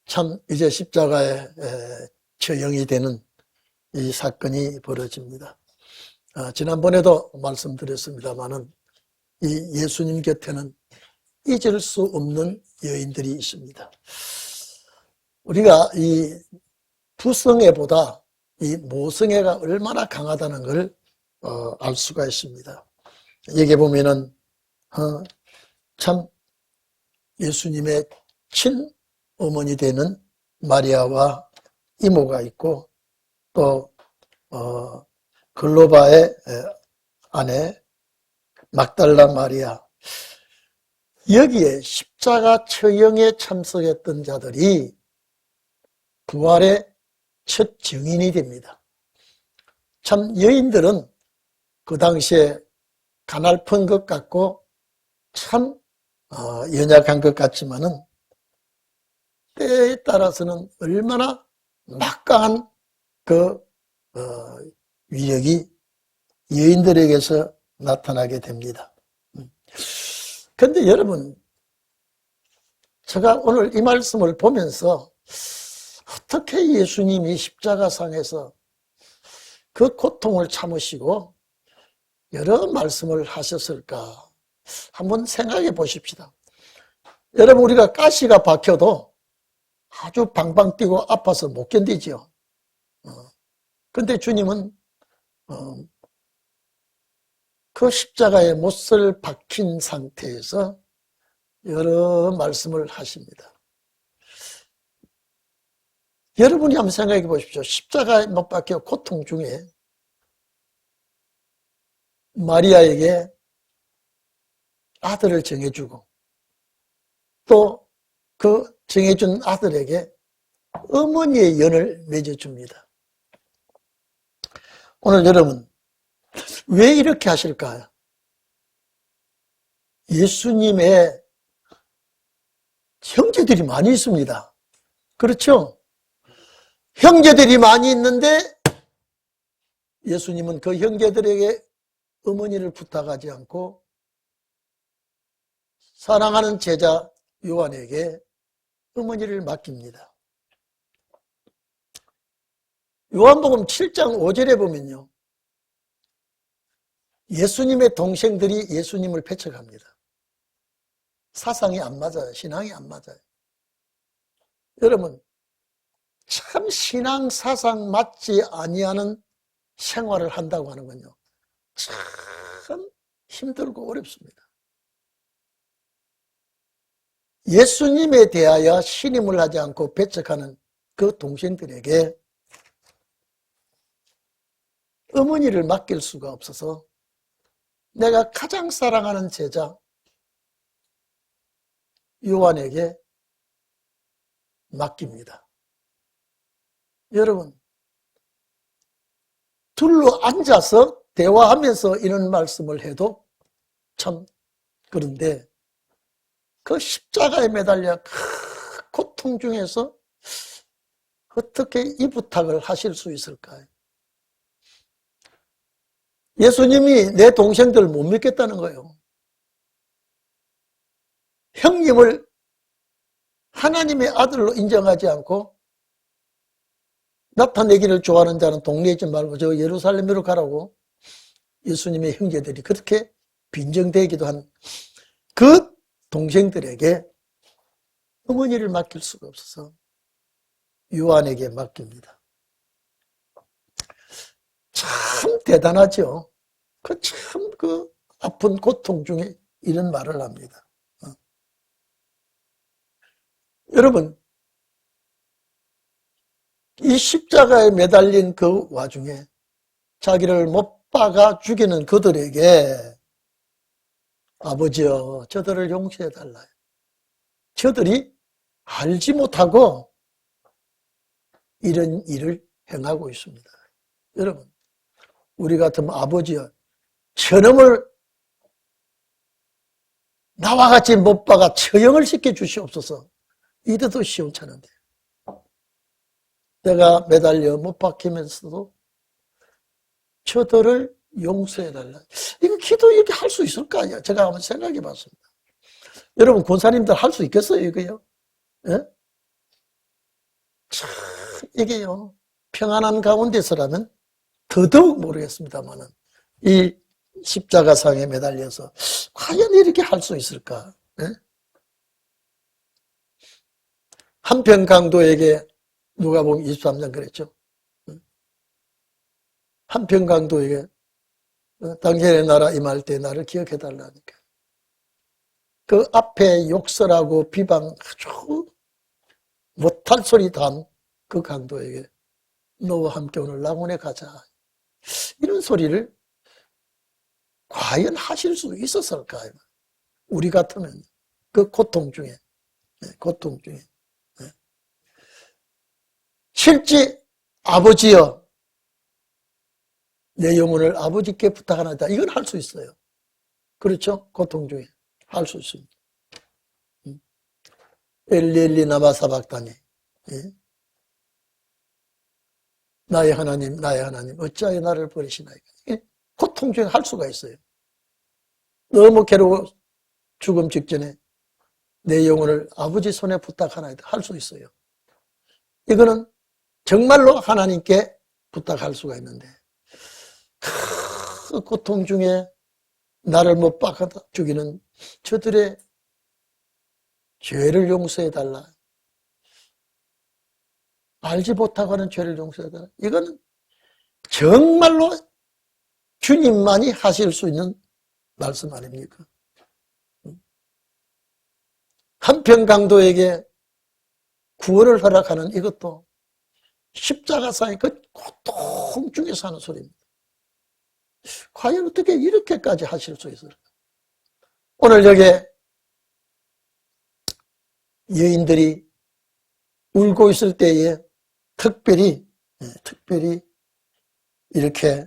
참 이제 십자가에 처형이 되는 이 사건이 벌어집니다. 지난번에도 말씀드렸습니다마는 이 예수님 곁에는 잊을 수 없는 여인들이 있습니다. 우리가 이 부성애보다 이 모성애가 얼마나 강하다는 걸 알 수가 있습니다. 여기 보면은 참 예수님의 친어머니 되는 마리아와 이모가 있고 또 글로바의 아내 막달라 마리아, 여기에 십자가 처형에 참석했던 자들이 부활의 첫 증인이 됩니다. 참 여인들은 그 당시에 가냘픈 것 같고 참 연약한 것 같지만은 때에 따라서는 얼마나 막강한 그 위력이 여인들에게서 나타나게 됩니다. 그런데 여러분, 제가 오늘 이 말씀을 보면서 어떻게 예수님이 십자가상에서 그 고통을 참으시고 여러 말씀을 하셨을까 한번 생각해 보십시다. 여러분, 우리가 가시가 박혀도 아주 방방 뛰고 아파서 못 견디지요. 그런데 주님은 그 십자가에 못을 박힌 상태에서 여러 말씀을 하십니다. 여러분이 한번 생각해 보십시오. 십자가에 못 박혀 고통 중에 마리아에게 아들을 정해주고 또 그 정해준 아들에게 어머니의 연을 맺어줍니다. 오늘 여러분, 왜 이렇게 하실까요? 예수님의 형제들이 많이 있습니다. 그렇죠? 형제들이 많이 있는데 예수님은 그 형제들에게 어머니를 부탁하지 않고 사랑하는 제자 요한에게 어머니를 맡깁니다. 요한복음 7장 5절에 보면요, 예수님의 동생들이 예수님을 배척합니다. 사상이 안 맞아요. 신앙이 안 맞아요. 여러분, 참 신앙 사상 맞지 아니하는 생활을 한다고 하는 건요, 참 힘들고 어렵습니다. 예수님에 대하여 신임을 하지 않고 배척하는 그 동생들에게 어머니를 맡길 수가 없어서 내가 가장 사랑하는 제자 요한에게 맡깁니다. 여러분, 둘로 앉아서 대화하면서 이런 말씀을 해도 참 그런데 그 십자가에 매달려 그 고통 중에서 어떻게 이 부탁을 하실 수 있을까요? 예수님이 내 동생들을 못 믿겠다는 거예요. 형님을 하나님의 아들로 인정하지 않고 나타내기를 좋아하는 자는 동네에 있지 말고 저 예루살렘으로 가라고 예수님의 형제들이 그렇게 빈정대기도 한 그 동생들에게 어머니를 맡길 수가 없어서 요한에게 맡깁니다. 참 대단하죠. 참 아픈 고통 중에 이런 말을 합니다. 여러분, 이 십자가에 매달린 그 와중에 자기를 못 박아 죽이는 그들에게 아버지여, 저들을 용서해 달라요. 저들이 알지 못하고 이런 일을 행하고 있습니다. 여러분, 우리 같으면 아버지여, 저놈을 나와 같이 못 박아 처형을 시켜 주시옵소서. 이래도 시원찮은데 내가 매달려 못 박히면서도 저들을 용서해달라. 이거 기도 이렇게 할 수 있을까요? 제가 한번 생각해 봤습니다. 여러분, 권사님들 할 수 있겠어요, 이거요? 예? 이게요, 평안한 가운데서라면 더더욱 모르겠습니다만은, 이 십자가상에 매달려서 과연 이렇게 할 수 있을까? 네? 한평 강도에게 누가복음 23장 그랬죠. 한평 강도에게 당신의 나라 임할 때 나를 기억해달라니까. 그 앞에 욕설하고 비방 아주 못할 소리 단 그 강도에게 너와 함께 오늘 낙원에 가자. 이런 소리를 과연 하실 수 있었을까요? 우리 같으면 그 고통 중에, 고통 중에. 실제 아버지여 내 영혼을 아버지께 부탁하나이다. 이건 할 수 있어요. 그렇죠? 고통 중에 할 수 있습니다. 엘리엘리 나마 사박다니. 나의 하나님, 나의 하나님, 어찌하여 나를 버리시나이까. 고통 중에 할 수가 있어요. 너무 괴로워 죽음 직전에 내 영혼을 아버지 손에 부탁하나이다. 할 수 있어요. 이거는 정말로 하나님께 부탁할 수가 있는데, 그 고통 중에 나를 못 박아 죽이는 저들의 죄를 용서해달라. 알지 못하고 하는 죄를 용서해달라. 이거는 정말로 주님만이 하실 수 있는 말씀 아닙니까? 한평 강도에게 구원을 허락하는 이것도 십자가상의 그 고통 중에서 하는 소리입니다. 과연 어떻게 이렇게까지 하실 수 있을까? 오늘 여기에 여인들이 울고 있을 때에 특별히 이렇게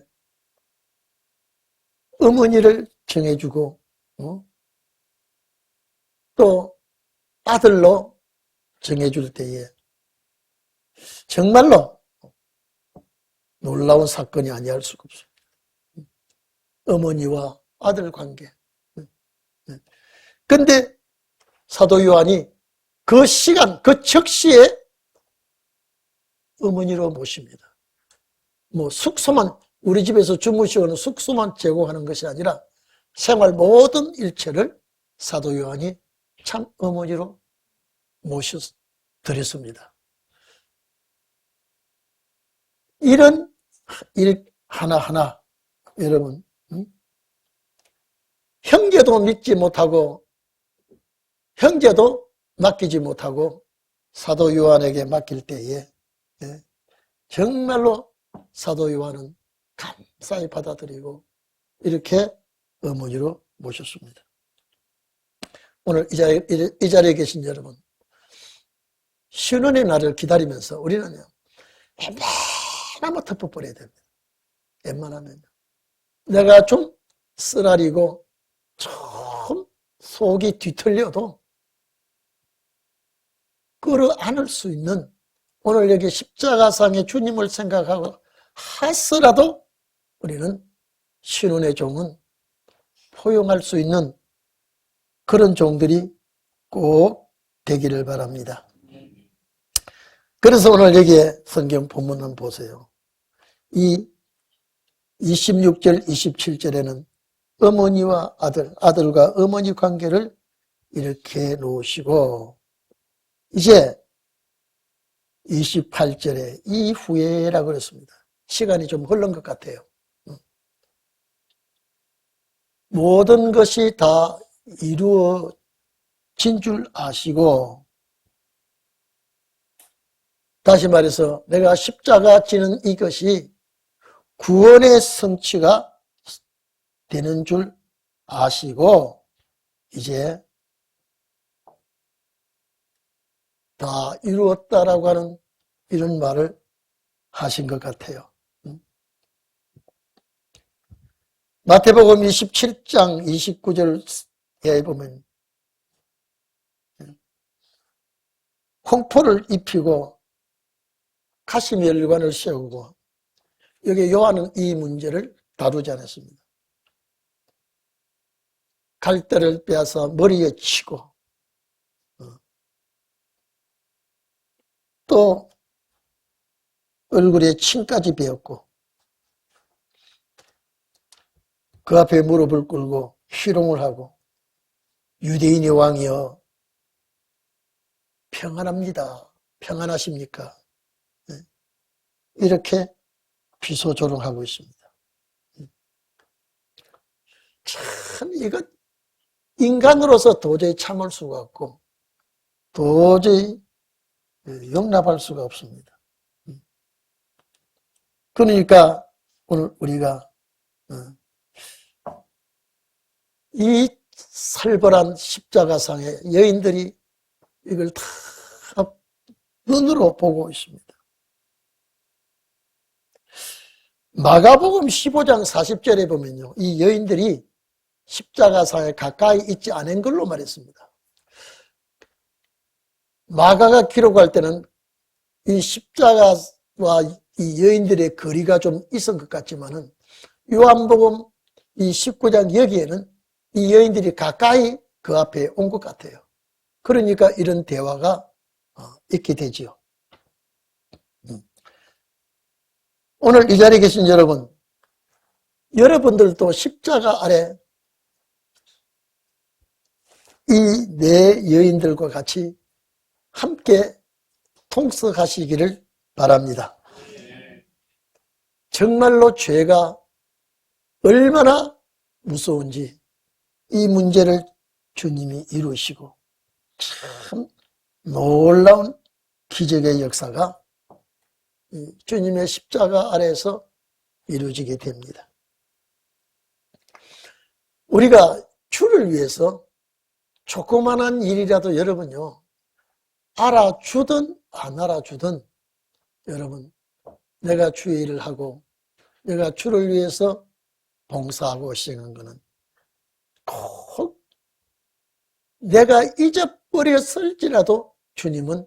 어머니를 정해주고 또 아들로 정해줄 때에 정말로 놀라운 사건이 아니할 수가 없어요. 어머니와 아들 관계. 근데 사도 요한이 그 시간, 그 즉시에 어머니로 모십니다. 뭐 숙소만, 우리 집에서 주무시고는 숙소만 제공하는 것이 아니라 생활 모든 일체를 사도 요한이 참 어머니로 모셔드렸습니다. 이런 일 하나하나 여러분, 형제도 믿지 못하고 형제도 맡기지 못하고 사도 요한에게 맡길 때에 정말로 사도 요한은 감사히 받아들이고 이렇게 어머니로 모셨습니다. 오늘 이 자리에 계신 여러분, 신혼의 날을 기다리면서 우리는요, 웬만하면 덮어버려야 됩니다. 웬만하면. 내가 좀 쓰라리고 좀 속이 뒤틀려도 끌어안을 수 있는, 오늘 여기 십자가상의 주님을 생각하고 하서라도 우리는 신혼의 종은 포용할 수 있는 그런 종들이 꼭 되기를 바랍니다. 그래서 오늘 여기에 성경 본문을 보세요. 이 26절, 27절에는 어머니와 아들과 어머니 관계를 이렇게 놓으시고, 이제 28절에 이후에라고 그랬습니다. 시간이 좀 흐른 것 같아요. 모든 것이 다 이루어진 줄 아시고, 다시 말해서 내가 십자가 지는 이것이 구원의 성취가 되는 줄 아시고 이제 다 이루었다라고 하는 이런 말을 하신 것 같아요. 마태복음 27장 29절에 보면 홍포를 입히고 가시멸관을 세우고, 여기 요한은 이 문제를 다루지 않았습니다. 갈대를 빼앗아 머리에 치고 또 얼굴에 침까지 베었고 그 앞에 무릎을 꿇고 희롱을 하고 유대인의 왕이여 평안합니다. 평안하십니까? 이렇게 비소조롱하고 있습니다. 참 이거 인간으로서 도저히 참을 수가 없고 도저히 용납할 수가 없습니다. 그러니까 오늘 우리가 이 살벌한 십자가상의 여인들이 이걸 다 눈으로 보고 있습니다. 마가복음 15장 40절에 보면요, 이 여인들이 십자가상에 가까이 있지 않은 걸로 말했습니다. 마가가 기록할 때는 이 십자가와 이 여인들의 거리가 좀 있은 것 같지만은 요한복음 이 19장 여기에는 이 여인들이 가까이 그 앞에 온 것 같아요. 그러니까 이런 대화가 있게 되지요. 오늘 이 자리에 계신 여러분, 여러분들도 십자가 아래 이 네 여인들과 같이 함께 통성하시기를 바랍니다. 정말로 죄가 얼마나 무서운지 이 문제를 주님이 이루시고 참 놀라운 기적의 역사가 주님의 십자가 아래에서 이루어지게 됩니다. 우리가 주를 위해서 조그만한 일이라도 여러분요, 알아주든 안 알아주든 여러분, 내가 주의 일을 하고 내가 주를 위해서 봉사하고 시행한 것은 꼭 내가 잊어버렸을지라도 주님은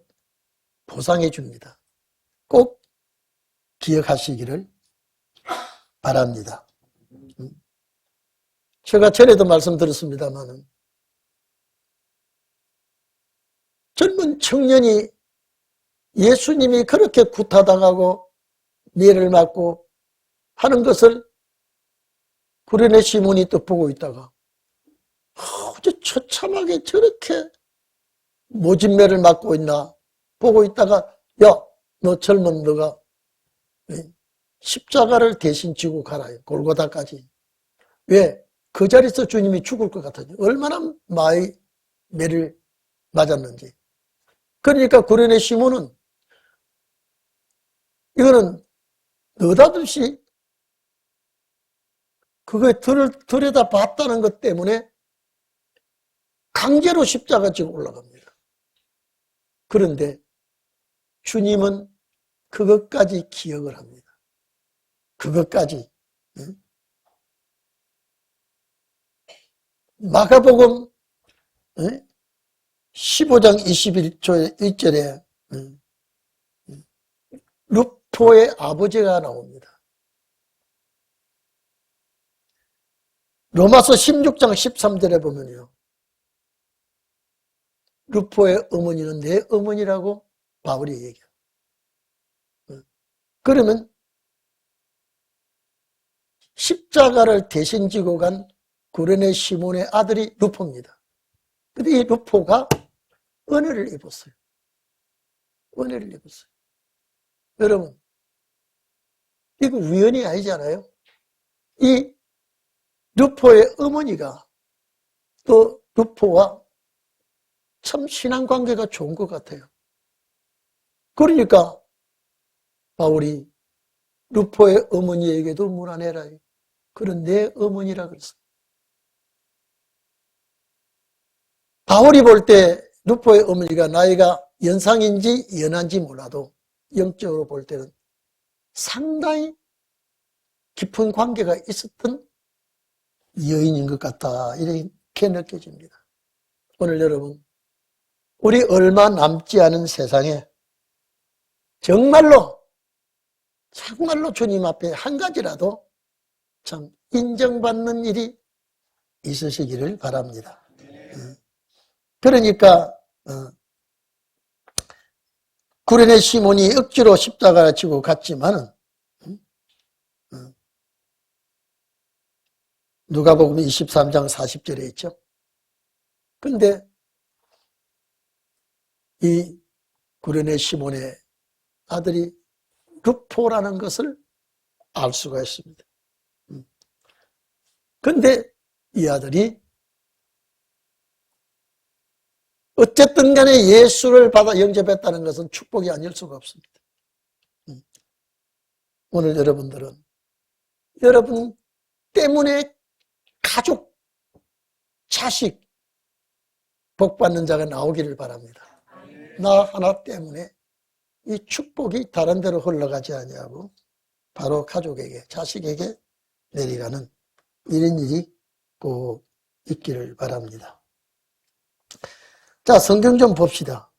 보상해 줍니다. 꼭 기억하시기를 바랍니다. 제가 전에도 말씀드렸습니다만 젊은 청년이 예수님이 그렇게 구타당하고 매를 맞고 하는 것을 구레네 시몬이 또 보고 있다가 어째 처참하게 저렇게 모진매를 맞고 있나 보고 있다가 야, 너 젊은 너가 십자가를 대신 지고 가라. 골고다까지. 왜? 그 자리에서 주님이 죽을 것 같아요. 얼마나 많이 매를 맞았는지. 그러니까 구레네 시몬은 이거는 느닷없이 그걸 들여다 봤다는 것 때문에 강제로 십자가 지고 올라갑니다. 그런데 주님은 그것까지 기억을 합니다. 그것까지. 마가복음 15장 21절에 루포의 아버지가 나옵니다. 로마서 16장 13절에 보면요, 루포의 어머니는 내 어머니라고 바울이 얘기해요. 그러면 십자가를 대신 지고 간 구레네 시몬의 아들이 루포입니다. 근데 이 루포가 은혜를 입었어요. 은혜를 입었어요. 여러분, 이거 우연이 아니잖아요. 이 루포의 어머니가 또 루포와 참 신앙관계가 좋은 것 같아요. 그러니까 바울이 루포의 어머니에게도 문안해라. 그런 내 어머니라 그랬어요. 바울이 볼 때 루포의 어머니가 나이가 연상인지 연한지 몰라도 영적으로 볼 때는 상당히 깊은 관계가 있었던 여인인 것 같다, 이렇게 느껴집니다. 오늘 여러분, 우리 얼마 남지 않은 세상에 정말로 주님 앞에 한 가지라도 참 인정받는 일이 있으시기를 바랍니다. 그러니까 구레네 시몬이 억지로 십자가를 지고 갔지만은 누가복음 23장 40절에 있죠. 근데 이 구레네 시몬의 아들이 루포라는 것을 알 수가 있습니다. 근데 이 아들이 어쨌든 간에 예수를 받아 영접했다는 것은 축복이 아닐 수가 없습니다. 오늘 여러분들은 여러분 때문에 가족, 자식 복받는 자가 나오기를 바랍니다. 나 하나 때문에 이 축복이 다른 데로 흘러가지 아니하고 바로 가족에게, 자식에게 내려가는 이런 일이 꼭 있기를 바랍니다. 자, 성경 좀 봅시다.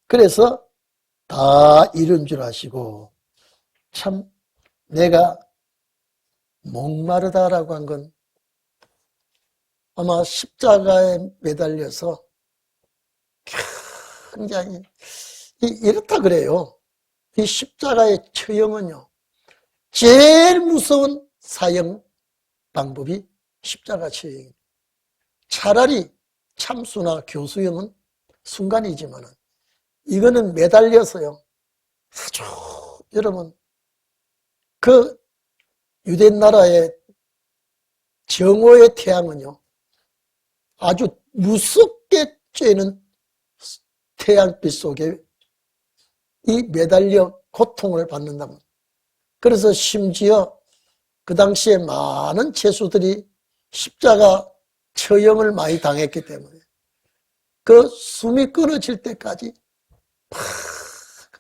그래서 다 이룬 줄 아시고 참 내가 목마르다라고 한 건 아마 십자가에 매달려서 굉장히 이렇다 그래요. 이 십자가의 처형은요, 제일 무서운 사형 방법이 십자가 처형입니다. 차라리 참수나 교수형은 순간이지만은 이거는 매달려서요. 아주 여러분 그 유대 나라의 정오의 태양은요, 아주 무섭게 쬐는 태양빛 속에 이 매달려 고통을 받는답니다. 그래서 심지어 그 당시에 많은 죄수들이 십자가 처형을 많이 당했기 때문에 그 숨이 끊어질 때까지 팍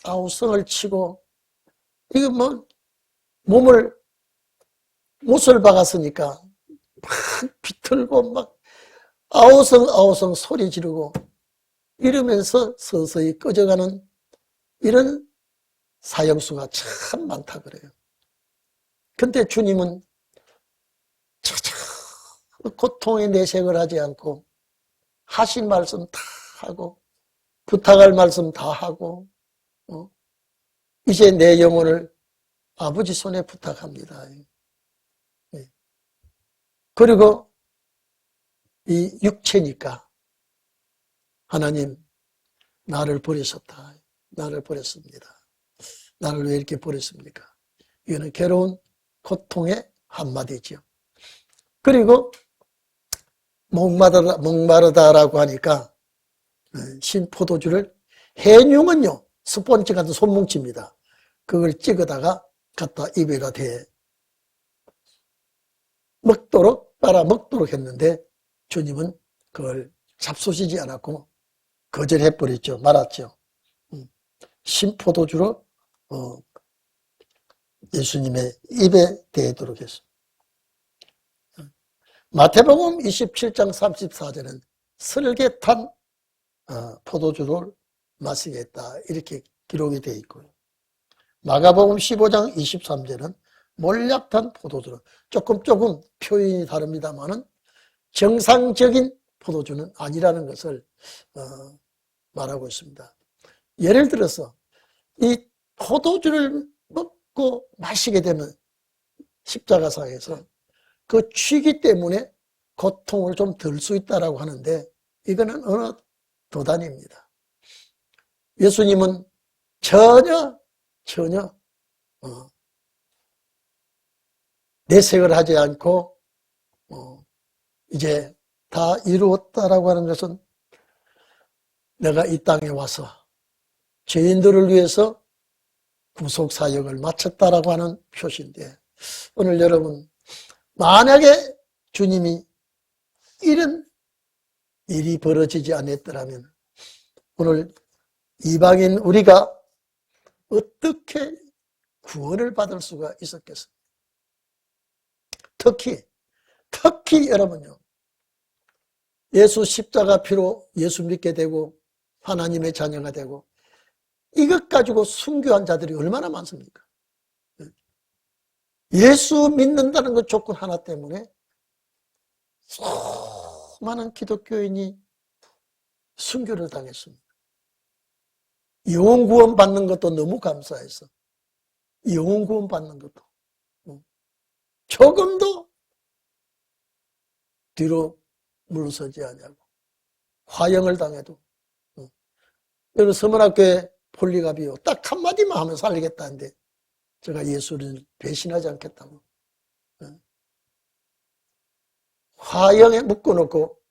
아우성을 치고 이거 뭐 몸을 못을 박았으니까 막 비틀고 막 아우성 소리 지르고 이러면서 서서히 꺼져가는 이런 사형수가 참 많다 그래요. 근데 주님은 고통의 내색을 하지 않고 하신 말씀 다 하고 부탁할 말씀 다 하고 이제 내 영혼을 아버지 손에 부탁합니다. 그리고 이 육체니까 하나님 나를 버리셨다. 나를 버렸습니다. 나를 왜 이렇게 버렸습니까? 이거는 괴로운 고통의 한마디죠. 그리고 목마르다라고 하니까 신포도주를 해뇽은요 스폰지 같은 손뭉치입니다. 그걸 찍어다가 갖다 입에다 대 먹도록 빨아먹도록 했는데 주님은 그걸 잡수시지 않았고 거절해버렸죠. 말았죠. 신포도주로 예수님의 입에 대도록 했습니다. 마태복음 27장 34절은 설계 탄 포도주를 마시게 했다. 이렇게 기록이 되어 있고요. 마가복음 15장 23절은 몰약탄 포도주를 조금 표현이 다릅니다만은 정상적인 포도주는 아니라는 것을 말하고 있습니다. 예를 들어서 이 포도주를 먹고 마시게 되면 십자가상에서 그 취기 때문에 고통을 좀 덜 수 있다라고 하는데 이거는 어느 도단입니다. 예수님은 전혀 내색을 하지 않고 이제 다 이루었다라고 하는 것은 내가 이 땅에 와서 죄인들을 위해서 구속사역을 마쳤다라고 하는 표시인데 오늘 여러분 만약에 주님이 이런 일이 벌어지지 않았더라면 오늘 이방인 우리가 어떻게 구원을 받을 수가 있었겠습니까? 특히 여러분요. 예수 십자가 피로 예수 믿게 되고 하나님의 자녀가 되고 이것 가지고 순교한 자들이 얼마나 많습니까? 예수 믿는다는 것 조건 하나 때문에 수많은 기독교인이 순교를 당했습니다. 영혼 구원 받는 것도 너무 감사해서 영혼 구원 받는 것도 조금도 뒤로 물러서지 않냐고. 화형을 당해도. 여러분 서문학교에 폴리갑이요. 딱 한마디만 하면 살리겠다는데 제가 예수를 배신하지 않겠다고. 화형에 묶어놓고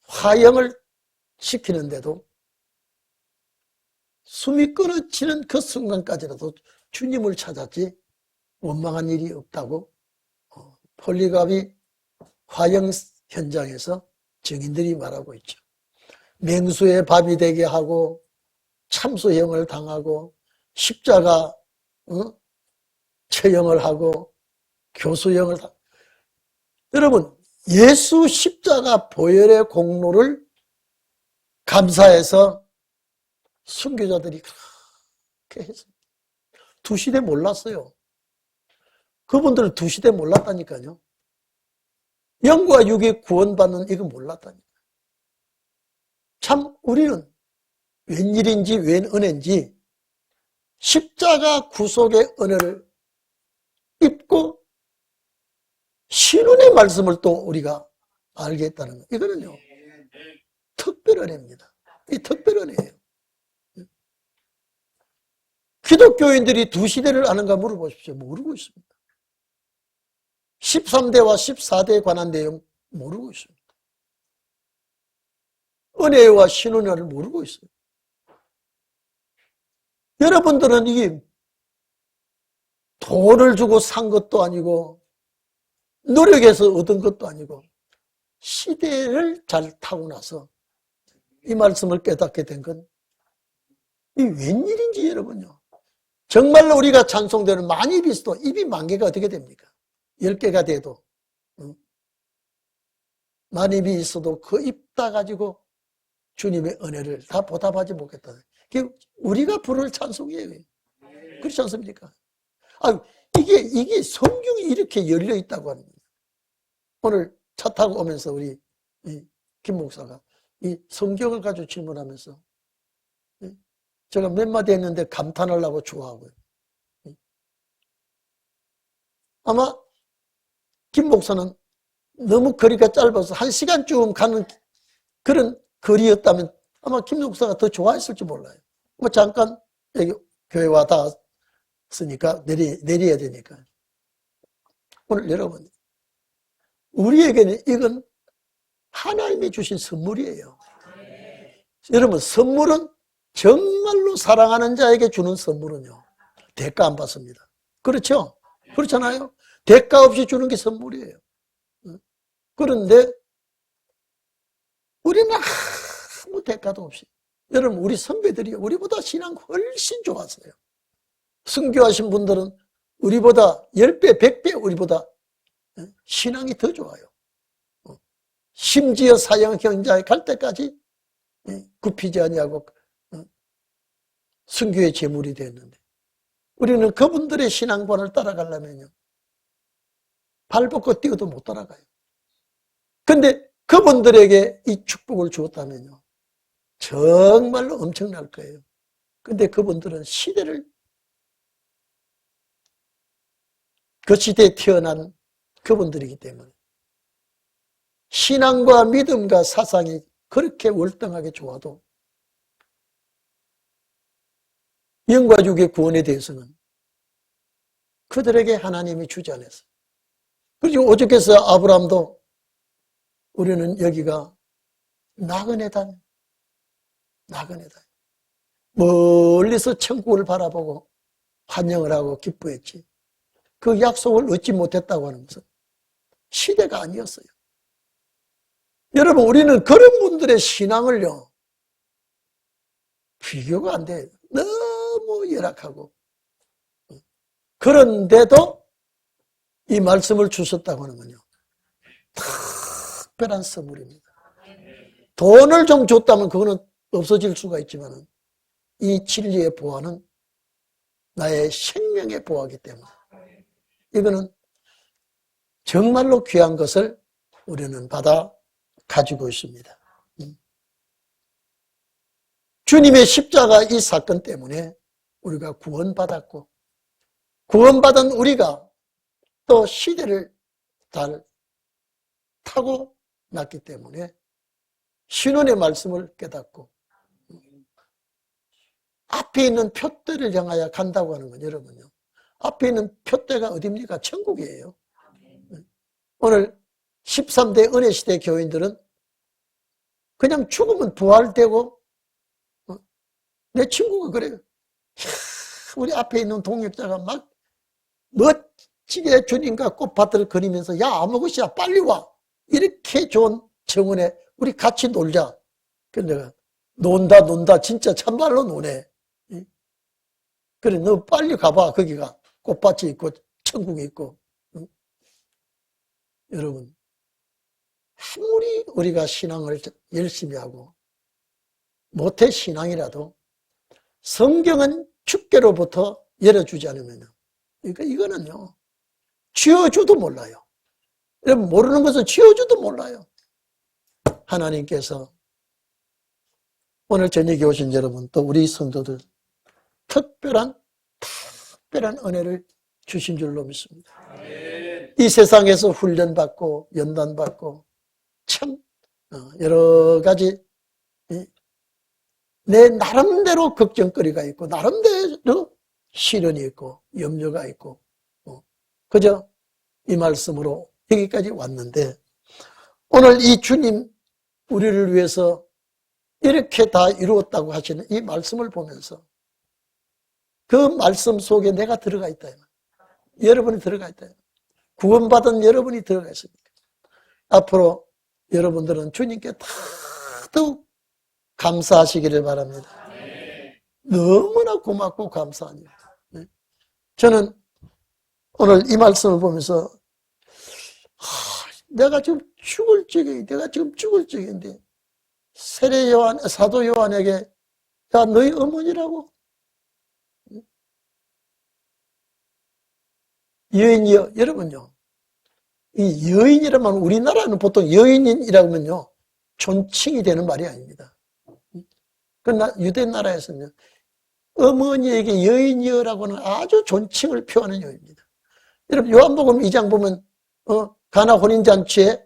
화형을 시키는데도 숨이 끊어지는 그 순간까지라도 주님을 찾았지 원망한 일이 없다고 폴리갑이 화형 현장에서 증인들이 말하고 있죠. 맹수의 밥이 되게 하고 참수형을 당하고 십자가 처형을 하고 교수형을 여러분 예수 십자가 보혈의 공로를 감사해서 순교자들이 그렇게 했습니다. 두 시대 몰랐어요. 그분들은 두 시대 몰랐다니까요. 영과 육이 구원받는 이거 몰랐다니까요. 참 우리는 웬일인지 웬 은혜인지 십자가 구속의 은혜를 입고 신운의 말씀을 또 우리가 알게 했다는 거. 이거는요. 특별 은혜입니다. 이 특별 은혜예요. 기독교인들이 두 시대를 아는가 물어보십시오. 모르고 있습니다. 13대와 14대에 관한 내용 모르고 있습니다. 은혜와 신운을 모르고 있어요. 여러분들은 이게 돈을 주고 산 것도 아니고 노력해서 얻은 것도 아니고 시대를 잘 타고 나서 이 말씀을 깨닫게 된 건 이 웬일인지 여러분요. 정말로 우리가 찬송되는 만 입이 있어도 입이 만 개가 어떻게 됩니까? 10개가 돼도 만 입이 있어도 그 입 다 가지고 주님의 은혜를 다 보답하지 못했다. 우리가 부를 찬송이에요. 그렇지 않습니까? 이게 성경이 이렇게 열려 있다고 하는 거예요. 오늘 차 타고 오면서 우리 김 목사가 이 성경을 가지고 질문하면서 제가 몇 마디 했는데 감탄하려고 좋아하고요. 아마 김 목사는 너무 거리가 짧아서 1시간쯤 가는 그런 거리였다면 아마 김 목사가 더 좋아했을지 몰라요. 뭐 잠깐 여기 교회 와 닿았으니까 내려야 되니까. 오늘 여러분 우리에게는 이건 하나님이 주신 선물이에요. 여러분 선물은 정말로 사랑하는 자에게 주는 선물은요. 대가 안 받습니다. 그렇죠? 그렇잖아요? 대가 없이 주는 게 선물이에요. 그런데 우리는 아무 대가도 없이 여러분 우리 선배들이 우리보다 신앙 훨씬 좋았어요. 순교하신 분들은 우리보다 10배, 100배 우리보다 신앙이 더 좋아요. 심지어 사형형자에 갈 때까지 굽히지 아니하고 순교의 제물이 됐는데 우리는 그분들의 신앙관을 따라가려면요. 발벗고 뛰어도 못 따라가요. 근데 그분들에게 이 축복을 주었다면요. 정말로 엄청날 거예요. 근데 그분들은 그 시대에 태어난 그분들이기 때문에 신앙과 믿음과 사상이 그렇게 월등하게 좋아도 영과 육의 구원에 대해서는 그들에게 하나님이 주지 않았어요. 그리고 오죽해서 아브라함도 우리는 여기가 나그네다. 멀리서 천국을 바라보고 환영을 하고 기뻐했지. 그 약속을 얻지 못했다고 하는 것은 시대가 아니었어요. 여러분 우리는 그런 분들의 신앙을요. 비교가 안 돼요. 너무 열악하고. 그런데도 이 말씀을 주셨다고 하는 건요. 특별한 선물입니다. 돈을 좀 줬다면 그거는 없어질 수가 있지만 이 진리의 보화는 나의 생명의 보화이기 때문에 이거는 정말로 귀한 것을 우리는 받아 가지고 있습니다. 주님의 십자가 이 사건 때문에 우리가 구원받았고, 구원받은 우리가 또 시대를 잘 타고 났기 때문에 신원의 말씀을 깨닫고 앞에 있는 표대를 향하여 간다고 하는 건 여러분요, 앞에 있는 표대가 어딥니까? 천국이에요. 오늘 13대 은혜시대 교인들은 그냥 죽으면 부활되고, 내 친구가 그래요. 우리 앞에 있는 동역자가 막 멋지게 주님과 꽃밭을 그리면서, 야, 아무것이야, 빨리 와. 이렇게 좋은 정원에 우리 같이 놀자. 그래서 내가 논다 진짜 참말로 노네. 그래, 너 빨리 가봐. 거기가 꽃밭이 있고 천국이 있고. 여러분, 아무리 우리가 신앙을 열심히 하고 모태 신앙이라도 성경은 주께로부터 열어주지 않으면요, 그러니까 이거는요, 쥐어주도 몰라요. 여러분, 모르는 것은 쥐어주도 몰라요. 하나님께서 오늘 저녁에 오신 여러분, 또 우리 성도들 특별한 은혜를 주신 줄로 믿습니다. 이 세상에서 훈련받고 연단받고 참 여러 가지 내 나름대로 걱정거리가 있고 나름대로 시련이 있고 염려가 있고, 그저 이 말씀으로 여기까지 왔는데, 오늘 이 주님 우리를 위해서 이렇게 다 이루었다고 하시는 이 말씀을 보면서 그 말씀 속에 내가 들어가 있다, 여러분이 들어가 있다, 구원받은 여러분이 들어가 있습니다. 앞으로 여러분들은 주님께 더욱 감사하시기를 바랍니다. 너무나 고맙고 감사합니다. 저는 오늘 이 말씀을 보면서 내가 지금 죽을 적인데 세례 요한, 사도 요한에게, 야, 너희 어머니라고? 여인이요. 여러분요, 이 여인이라면 우리나라는 보통 여인이라고 하면요, 존칭이 되는 말이 아닙니다. 그러나 유대 나라에서는 어머니에게 여인이여라고 하는 아주 존칭을 표하는 여인입니다. 여러분, 요한복음 2장 보면 가나 혼인잔치에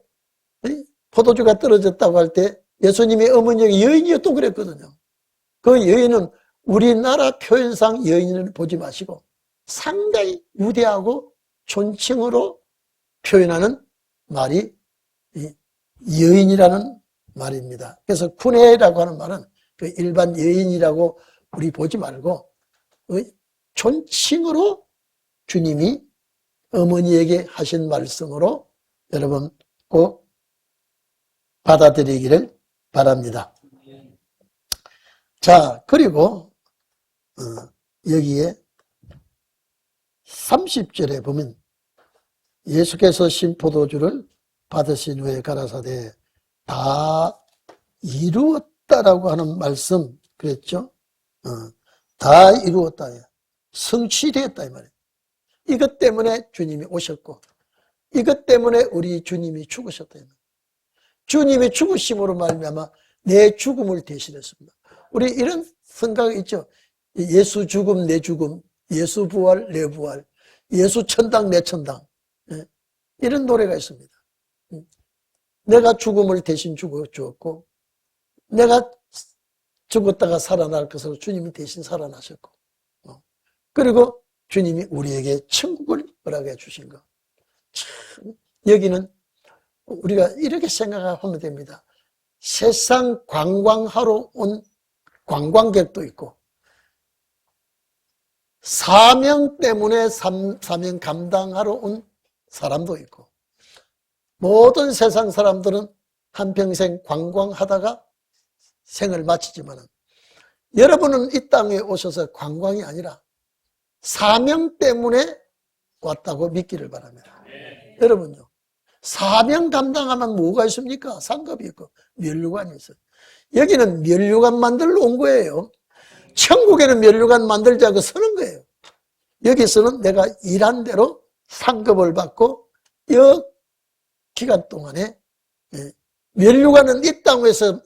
포도주가 떨어졌다고 할 때 예수님의 어머니에게 여인이여 또 그랬거든요. 그 여인은 우리나라 표현상 여인을 보지 마시고 상당히 유대하고 존칭으로 표현하는 말이 여인이라는 말입니다. 그래서 쿠네라고 하는 말은 그 일반 여인이라고 우리 보지 말고 존칭으로 주님이 어머니에게 하신 말씀으로 여러분 꼭 받아들이기를 바랍니다. 자, 그리고 여기에 30절에 보면 예수께서 신포도주를 받으신 후에 가라사대 다 이루었다라고 하는 말씀 그랬죠? 다 이루었다. 성취되었다 이 말이에요. 이것 때문에 주님이 오셨고 이것 때문에 우리 주님이 죽으셨다. 주님의 죽으심으로 말미암아 내 죽음을 대신했습니다. 우리 이런 생각이 있죠. 예수 죽음 내 죽음, 예수 부활 내 부활, 예수 천당 내 천당, 이런 노래가 있습니다. 내가 죽음을 대신 죽었고 내가 죽었다가 살아날 것으로 주님이 대신 살아나셨고, 그리고 주님이 우리에게 천국을 허락해 주신 것. 참, 여기는 우리가 이렇게 생각하면 됩니다. 세상 관광하러 온 관광객도 있고 사명 때문에 사명 감당하러 온 사람도 있고, 모든 세상 사람들은 한평생 관광하다가 생을 마치지만 여러분은 이 땅에 오셔서 관광이 아니라 사명 때문에 왔다고 믿기를 바랍니다. 여러분요, 사명 감당하면 뭐가 있습니까? 상급이 있고 면류관이 있어요. 여기는 면류관 만들러 온 거예요. 천국에는 면류관 만들자고 서는 거예요. 여기서는 내가 일한 대로 상급을 받고 이 기간 동안에 면류관은 이 땅에서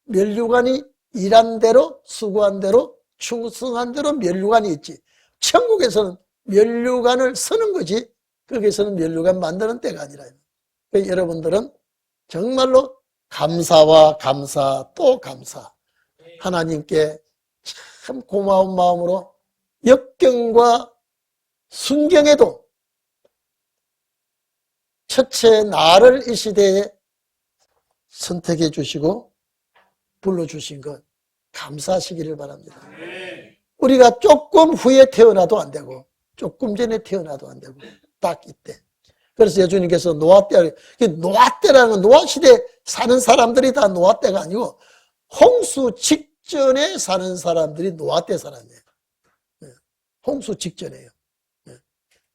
면류관이 일한 대로, 수고한 대로, 충성한 대로 면류관이 있지. 천국에서는 면류관을 쓰는 거지, 거기서는 면류관 만드는 때가 아니라. 그러니까 여러분들은 정말로 감사와 감사 또 감사, 하나님께 참 고마운 마음으로 역경과 순경에도 첫째 나를 이 시대에 선택해 주시고 불러주신 것 감사하시기를 바랍니다. 우리가 조금 후에 태어나도 안 되고 조금 전에 태어나도 안 되고 딱 이때. 그래서 예수님께서 노아때, 노아때라는 건 노아시대에 사는 사람들이 다 노아때가 아니고 홍수 직전에 사는 사람들이 노아때 사람이에요. 홍수 직전에요.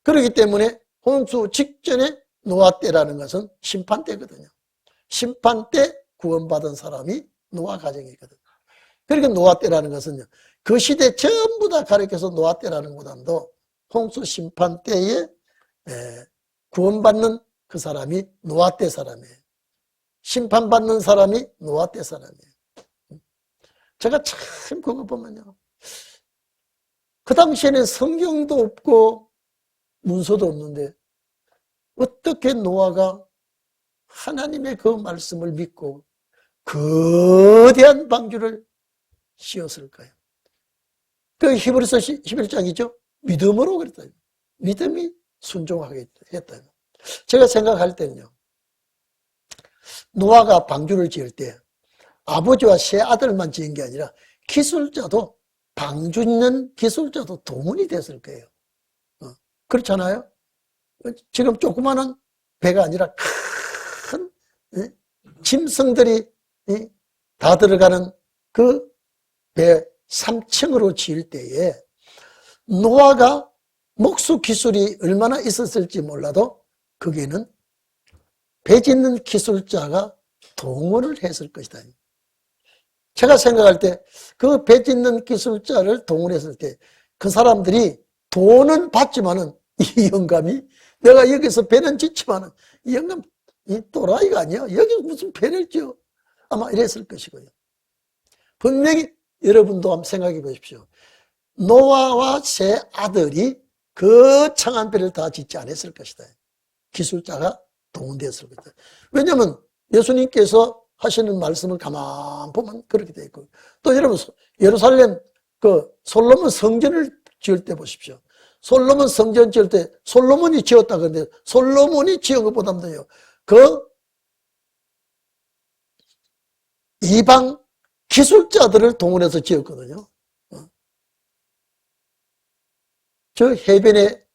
그렇기 때문에 홍수 직전에 노아때라는 것은 심판때거든요. 심판때 구원받은 사람이 노아 가정이거든요. 그러니까 노아때라는 것은요, 그 시대 전부 다 가리켜서 노아때라는 것보다도 홍수 심판때에 구원받는 그 사람이 노아때 사람이에요. 심판받는 사람이 노아때 사람이에요. 제가 참 그거 보면요, 그 당시에는 성경도 없고 문서도 없는데 어떻게 노아가 하나님의 그 말씀을 믿고 거대한 방주를 씌웠을까요? 그 히브리서 11장이죠. 믿음으로 그랬다. 믿음이 순종하게 했다. 제가 생각할 때는요, 노아가 방주를 지을 때 아버지와 세 아들만 지은 게 아니라 기술자도, 방주 짓는 기술자도 동원이 됐을 거예요. 그렇잖아요? 지금 조그마한 배가 아니라 큰 짐승들이 다 들어가는 그 배 3층으로 지을 때에 노아가 목수 기술이 얼마나 있었을지 몰라도 거기에는 배 짓는 기술자가 동원을 했을 것이다. 제가 생각할 때 그 배 짓는 기술자를 동원했을 때 그 사람들이 돈은 받지만은 이 영감이, 내가 여기서 배는 짓지만은 이 영감 이 또라이가 아니야. 여기 무슨 배를 지어. 아마 이랬을 것이고요. 분명히 여러분도 한번 생각해 보십시오. 노아와 세 아들이 그 창한 배를 다 짓지 않았을 것이다. 기술자가 동원되었을 것이다. 왜냐하면 예수님께서 하시는 말씀을 가만 보면 그렇게 되어 있고, 또 여러분 예루살렘 그 솔로몬 성전을 지을 때 보십시오. 솔로몬 성전 지을 때 솔로몬이 지었다 그러는데 솔로몬이 지은 것보다도요, 그 이방 기술자들을 동원해서 지었거든요. 저 해변에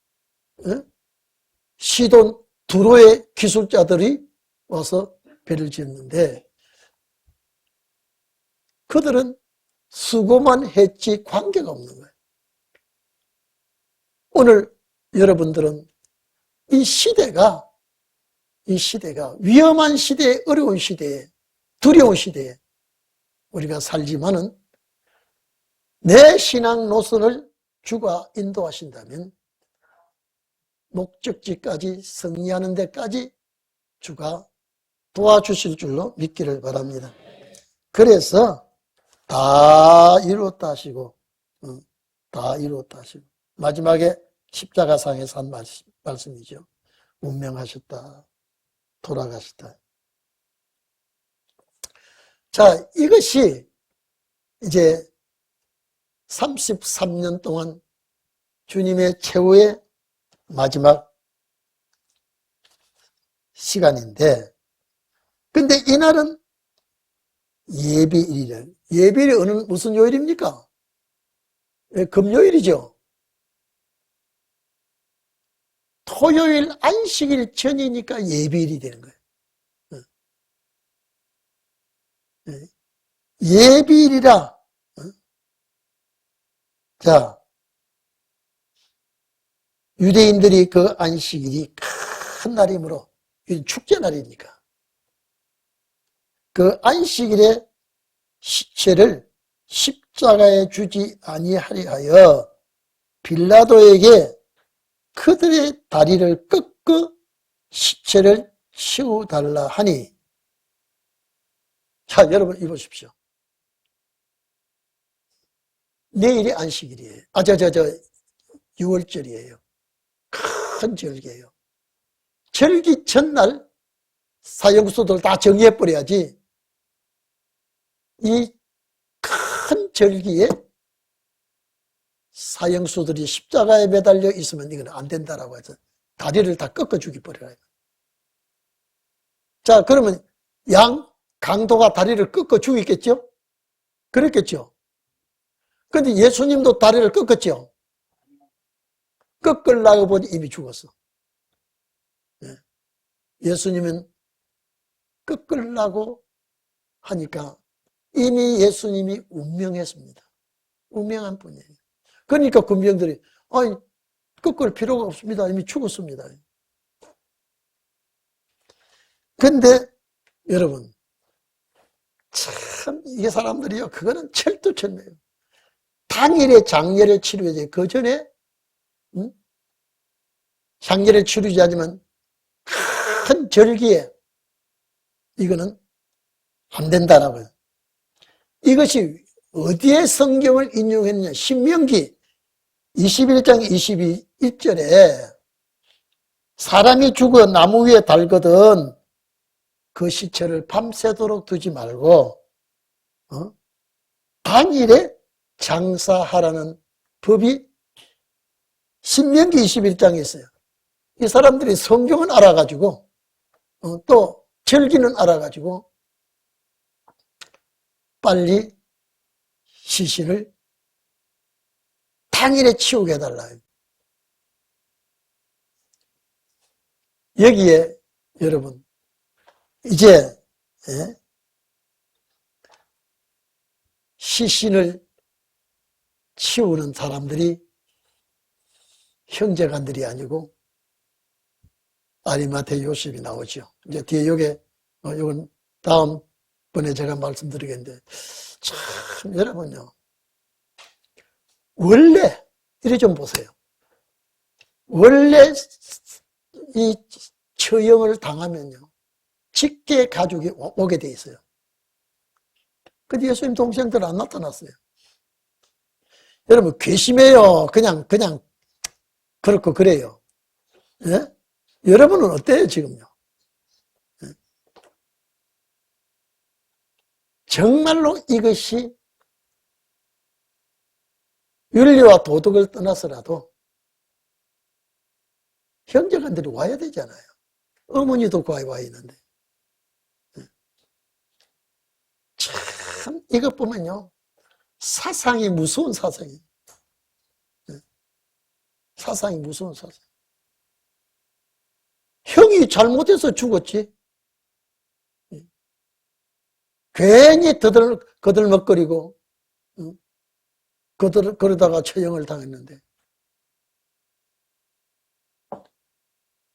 시돈 두로의 기술자들이 와서 배를 지었는데 그들은 수고만 했지 관계가 없는 거예요. 오늘 여러분들은 이 시대가 위험한 시대에, 어려운 시대에, 두려운 시대에 우리가 살지만은 내 신앙 노선을 주가 인도하신다면 목적지까지 승리하는 데까지 주가 도와주실 줄로 믿기를 바랍니다. 그래서 다 이루었다 하시고, 다 이루었다 하시고, 마지막에 십자가상에서 한 말씀이죠. 운명하셨다, 돌아가셨다. 자, 이것이 이제 33년 동안 주님의 최후의 마지막 시간인데, 근데 이날은 예비일이래요. 예비일이 무슨 요일입니까? 금요일이죠. 토요일 안식일 전이니까 예비일이 되는 거예요. 예비일이라. 자, 유대인들이 그 안식일이 큰 날이므로 축제 날이니까 그 안식일에 시체를 십자가에 주지 아니하려 하여 빌라도에게 그들의 다리를 꺾어 시체를 치우달라 하니, 자, 여러분 이보십시오. 내일이 안식일이에요. 6월절이에요. 큰 절기예요. 절기 전날 사형수들 다 정리해버려야지 이 큰 절기에 사형수들이 십자가에 매달려 있으면 이건 안 된다라고 해서 다리를 다 꺾어 죽여버려요. 자, 그러면 강도가 다리를 꺾어 죽였겠죠? 그랬겠죠? 근데 예수님도 다리를 꺾었죠? 꺾으려고 보니 이미 죽었어. 예수님은 꺾으려고 하니까 이미 예수님이 운명했습니다. 운명한 분이에요. 그러니까 군병들이 아니 꺾을 필요가 없습니다. 이미 죽었습니다. 근데 여러분 참 이게 사람들이요 그거는 철두철미예요. 당일에 장례를 치르야지 그 전에 장례를 치르지 않으면 큰 절기에 이거는 안 된다라고요. 이것이 어디에 성경을 인용했느냐. 신명기 21장 21절에 사람이 죽어 나무 위에 달거든 그 시체를 밤새도록 두지 말고 당일에 장사하라는 법이 신명기 21장에 있어요. 이 사람들이 성경은 알아가지고 또 절기는 알아가지고 빨리 시신을 당일에 치우게 해달라. 여기에 여러분 이제 시신을 치우는 사람들이 형제간들이 아니고 아리마테 요셉이 나오죠. 이제 뒤에 요건 다음번에 제가 말씀드리겠는데 참 여러분요 원래 이래 좀 보세요. 원래 이 처형을 당하면요 직계 가족이 오게 돼 있어요. 근데 예수님 동생들 안 나타났어요. 여러분 괘씸해요. 그냥 그렇고 그래요. 예? 여러분은 어때요 지금요? 예? 정말로 이것이 윤리와 도덕을 떠나서라도 형제간들이 와야 되잖아요. 어머니도 와 있는데. 참 이것 보면요. 사상이 무서운 사상이에요. 사상이 무서운 사상. 형이 잘못해서 죽었지. 괜히 거들먹거리고 그러다가 처형을 당했는데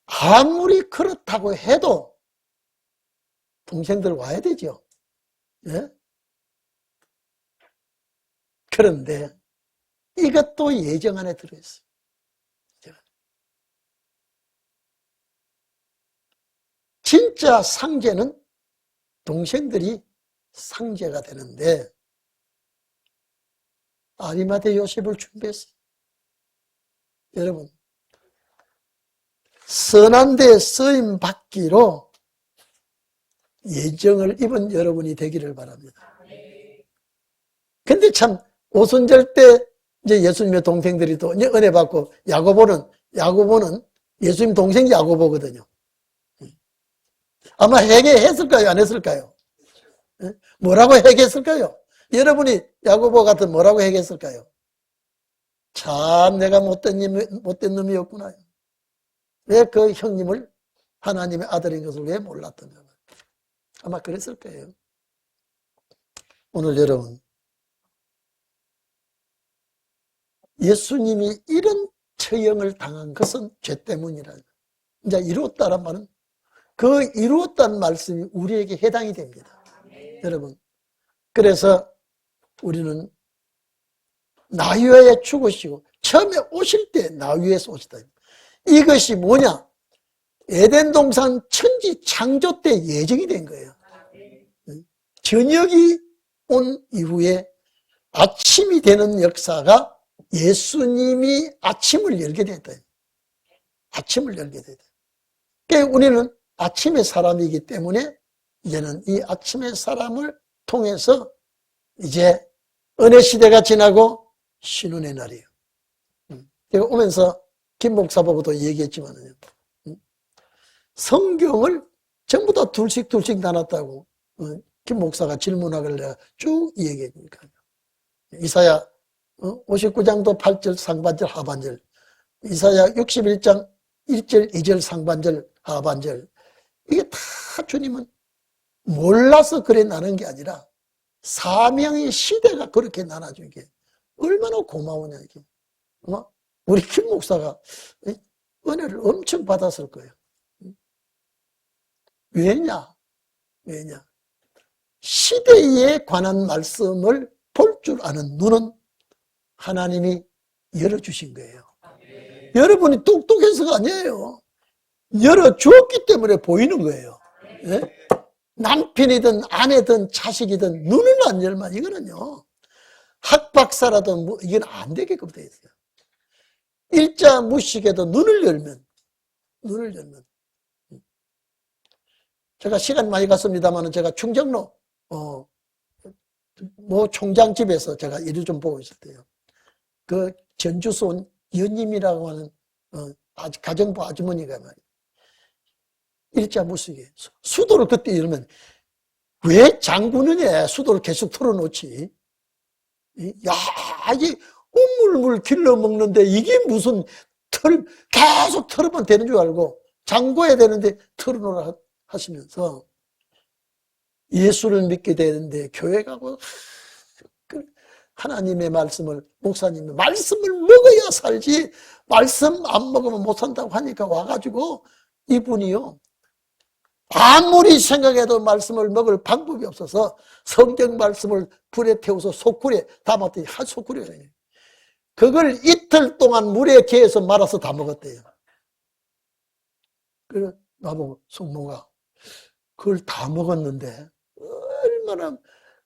아무리 그렇다고 해도 동생들 와야 되죠. 예? 그런데 이것도 예정 안에 들어있어요. 진짜 상제는 동생들이 상제가 되는데 아리마대 요셉을 준비했어요. 여러분 선한 데 쓰임 받기로 예정을 입은 여러분이 되기를 바랍니다. 근데 참 오순절 때 이제 예수님의 동생들이 또 은혜 받고 야고보는 예수님 동생 야고보거든요. 아마 회개했을까요? 안 했을까요? 뭐라고 회개했을까요? 여러분이 야고보 같은 뭐라고 회개했을까요? 참 내가 못된 놈이었구나. 왜 그 형님을 하나님의 아들인 것을 왜 몰랐던가. 아마 그랬을 거예요. 오늘 여러분 예수님이 이런 처형을 당한 것은 죄 때문이라. 이제 이루었다란 말은 그 이루었다는 말씀이 우리에게 해당이 됩니다. 여러분 그래서 우리는 나 위에 죽으시고 처음에 오실 때 나 위에서 오시다. 이것이 뭐냐? 에덴 동산 천지 창조 때 예정이 된 거예요. 저녁이 온 이후에 아침이 되는 역사가 예수님이 아침을 열게 됐다. 아침을 열게 됐다. 그러니까 우리는 아침의 사람이기 때문에 이제는 이 아침의 사람을 통해서 이제 은혜 시대가 지나고 신운의 날이에요. 제가 오면서 김 목사보고도 얘기했지만요. 성경을 전부 다 둘씩 나눴다고 김 목사가 질문하길래 내가 쭉 얘기해주니까. 이사야 59장도 8절 상반절 하반절, 이사야 61장 1절 2절 상반절 하반절, 이게 다 주님은 몰라서 그래 나눈 게 아니라 사명의 시대가 그렇게 나눠준 게 얼마나 고마우냐 이게. 우리 김 목사가 은혜를 엄청 받았을 거예요. 왜냐? 시대에 관한 말씀을 볼 줄 아는 눈은 하나님이 열어주신 거예요. 여러분이 똑똑해서가 아니에요. 열어주었기 때문에 보이는 거예요. 예? 남편이든 아내든 자식이든 눈을 안 열면 이거는요, 학박사라도 뭐 이건 안 되게끔 되어 있어요. 일자 무식에도 눈을 열면 제가 시간 많이 갔습니다만 제가 충정로 뭐 총장집에서 제가 일을 좀 보고 있을 때요. 그 전주서 온 연님이라고 하는 가정부 아주머니가 말이에요. 일자 무식에 수도를 그때 이러면 왜 장군은 수도를 계속 틀어놓지? 야, 이게 우물물 길러 먹는데 이게 무슨 계속 틀으면 되는 줄 알고 잠궈야 되는데 틀어놓으라 하시면서 예수를 믿게 되는데 교회 가고 하나님의 말씀을, 목사님의 말씀을 먹어야 살지 말씀 안 먹으면 못 산다고 하니까 와가지고 이분이요, 아무리 생각해도 말씀을 먹을 방법이 없어서 성경 말씀을 불에 태워서 소쿠리에 담았더니 한 소쿠리가 아니에요. 그걸 이틀 동안 물에 개어서 말아서 다 먹었대요. 그래 나보고 성모가 그걸 다 먹었는데 얼마나,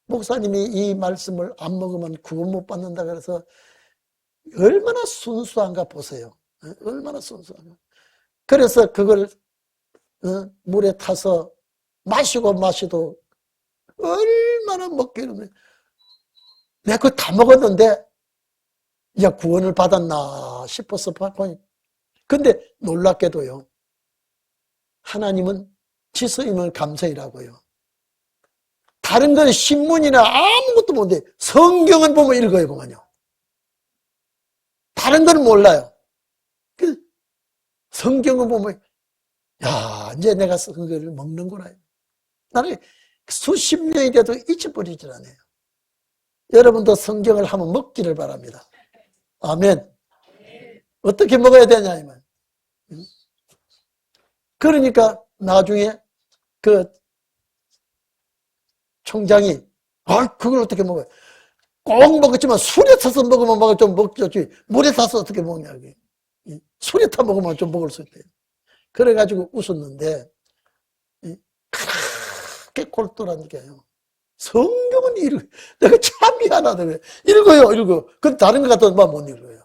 목사님이 이 말씀을 안 먹으면 구원 못 받는다 그래서 얼마나 순수한가 보세요. 얼마나 순수한가. 그래서 그걸 물에 타서 마시도 얼마나 먹기는, 내가 그거 다 먹었는데 이제 구원을 받았나 싶어서 봤더니, 근데 놀랍게도요, 하나님은 지성이면 감사이라고요. 다른 건 신문이나 아무것도 모르는데 성경은 보면 읽어요, 보면요. 다른 건 몰라요. 성경은 보면, 야, 이제 내가 성경을 먹는구나. 나는 수십 년이 돼도 잊어버리질 않아요. 여러분도 성경을 한번 먹기를 바랍니다. 아멘. 어떻게 먹어야 되냐면, 그러니까 나중에 그 총장이, 그걸 어떻게 먹어요? 꼭 먹었지만 술에 타서 먹으면 좀 먹죠. 물에 타서 어떻게 먹냐. 술에 타 먹으면 좀 먹을 수 있대요. 그래가지고 웃었는데, 그렇게 골똘하니까요. 성경은 내가 참 미안하다. 읽어요. 근데 다른 것 같아도 못 읽어요.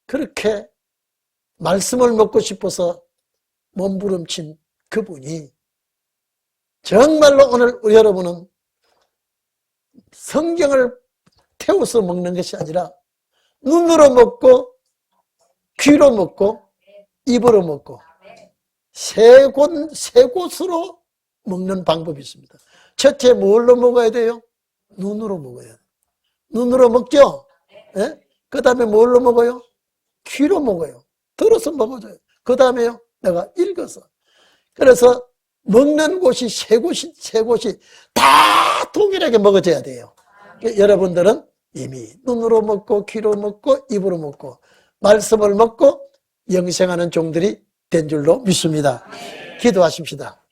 그렇게 말씀을 먹고 싶어서 몸부림친 그분이 정말로 오늘 여러분은 성경을 태워서 먹는 것이 아니라 눈으로 먹고 귀로 먹고 입으로 먹고 세 곳으로 먹는 방법이 있습니다. 첫째 뭘로 먹어야 돼요? 눈으로 먹어야 돼요. 눈으로 먹죠? 예? 그 다음에 뭘로 먹어요? 귀로 먹어요. 들어서 먹어줘요. 그 다음에요, 내가 읽어서. 그래서 먹는 곳이 세 곳이 다 동일하게 먹어져야 돼요. 여러분들은 이미 눈으로 먹고 귀로 먹고 입으로 먹고 말씀을 먹고 영생하는 종들이 된 줄로 믿습니다. 기도하십시다.